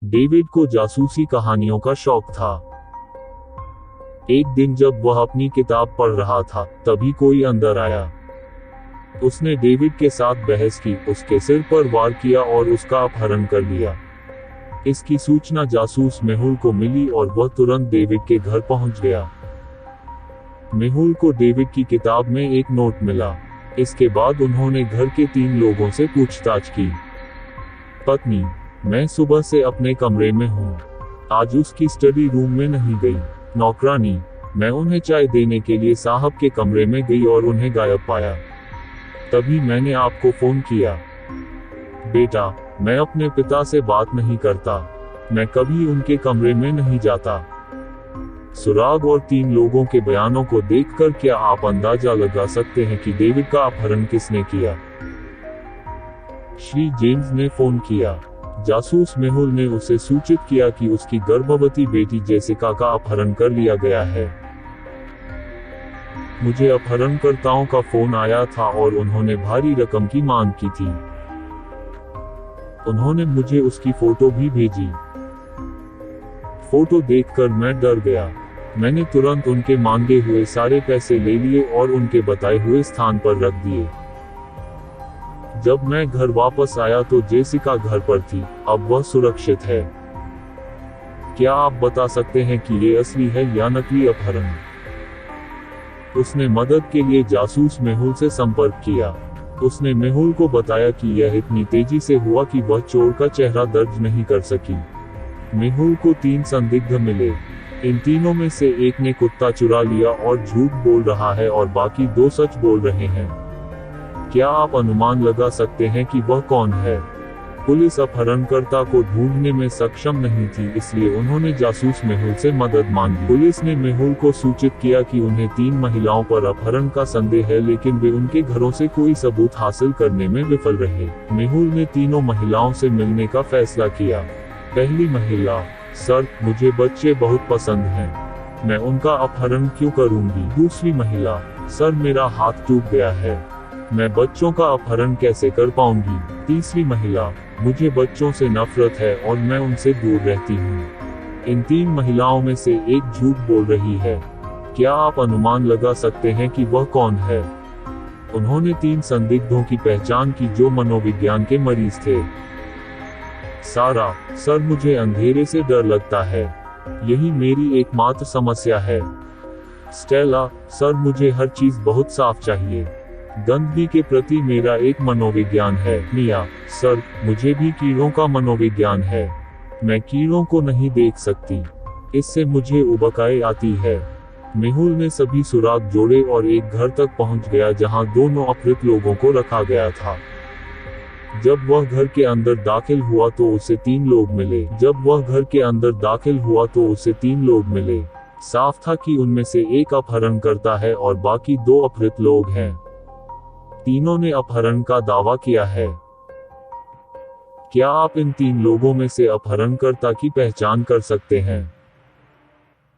David को जासूसी कहानियों का शौक था। एक दिन जब वह अपनी किताब पढ़ रहा था, तभी कोई अंदर आया। उसने डेविड के साथ बहस की, उसके सिर पर वार किया और उसका अपहरण कर लिया। इसकी सूचना जासूस मेहुल को मिली और वह तुरंत डेविड के घर पहुंच गया। मेहुल को डेविड की किताब में एक नोट मिला। इसके बाद उन्होंने घर के 3 लोगों से पूछताछ की। पत्नी: मैं सुबह से अपने कमरे में हूँ, आज उसकी स्टडी रूम में नहीं गई। नौकरानी: मैं उन्हें चाय देने के लिए साहब के कमरे में गई और उन्हें गायब पाया, तभी मैंने आपको फोन किया। बेटा: मैं अपने पिता से बात नहीं करता, मैं कभी उनके कमरे में नहीं जाता। सुराग और 3 लोगों के बयानों को देखकर क्या आप अंदाजा लगा सकते हैं कि डेविड का अपहरण किसने किया? श्री जेम्स ने फोन किया। जासूस मेहुल ने उसे सूचित किया कि उसकी गर्भवती बेटी जेसिका का अपहरण कर लिया गया है। मुझे अपहरणकर्ताओं का फोन आया था और उन्होंने भारी रकम की मांग की थी। उन्होंने मुझे उसकी फोटो भी भेजी। फोटो देखकर मैं डर गया। मैंने तुरंत उनके मांगे हुए सारे पैसे ले लिए और उनके बताए हुए स्थान पर रख दिए। जब मैं घर वापस आया तो जेसिका घर पर थी, अब वह सुरक्षित है। क्या आप बता सकते हैं कि ये असली है या नकली अपहरण? उसने मदद के लिए जासूस मेहुल से संपर्क किया। उसने मेहुल को बताया कि यह इतनी तेजी से हुआ कि वह चोर का चेहरा दर्ज नहीं कर सकी। मेहुल को 3 संदिग्ध मिले। इन तीनों में से एक ने कुत्ता चुरा लिया और झूठ बोल रहा है और बाकी 2 सच बोल रहे हैं। क्या आप अनुमान लगा सकते हैं कि वह कौन है? पुलिस अपहरणकर्ता को ढूंढने में सक्षम नहीं थी, इसलिए उन्होंने जासूस मेहुल से मदद मांगी। पुलिस ने मेहुल को सूचित किया कि उन्हें 3 महिलाओं पर अपहरण का संदेह है, लेकिन वे उनके घरों से कोई सबूत हासिल करने में विफल रहे। मेहुल ने तीनों महिलाओं से मिलने का फैसला किया। पहली महिला: सर, मुझे बच्चे बहुत पसंद हैं, मैं उनका अपहरण क्यों करूंगी। दूसरी महिला: सर, मेरा हाथ टूट गया है, मैं बच्चों का अपहरण कैसे कर पाऊंगी। तीसरी महिला: मुझे बच्चों से नफरत है और मैं उनसे दूर रहती हूँ। इन 3 महिलाओं में से एक झूठ बोल रही है। क्या आप अनुमान लगा सकते हैं कि वह कौन है? उन्होंने 3 संदिग्धों की पहचान की जो मनोविज्ञान के मरीज थे। सारा: सर, मुझे अंधेरे से डर लगता है, यही मेरी एकमात्र समस्या है। स्टेला: सर, मुझे हर चीज बहुत साफ चाहिए, गंदगी के प्रति मेरा एक मनोविज्ञान है। मिया: सर, मुझे भी कीड़ों का मनोविज्ञान है, मैं कीड़ों को नहीं देख सकती, इससे मुझे उबकाई आती है। मेहुल ने सभी सुराग जोड़े और एक घर तक पहुंच गया जहां 2 अपहृत लोगों को रखा गया था। जब वह घर के अंदर दाखिल हुआ तो उसे 3 लोग मिले। साफ था कि उनमें से एक अपहरणकर्ता है और बाकी 2 अपहृत लोग हैं। तीनों ने अपहरण का दावा किया है। क्या आप इन 3 लोगों में से अपहरणकर्ता की पहचान कर सकते हैं?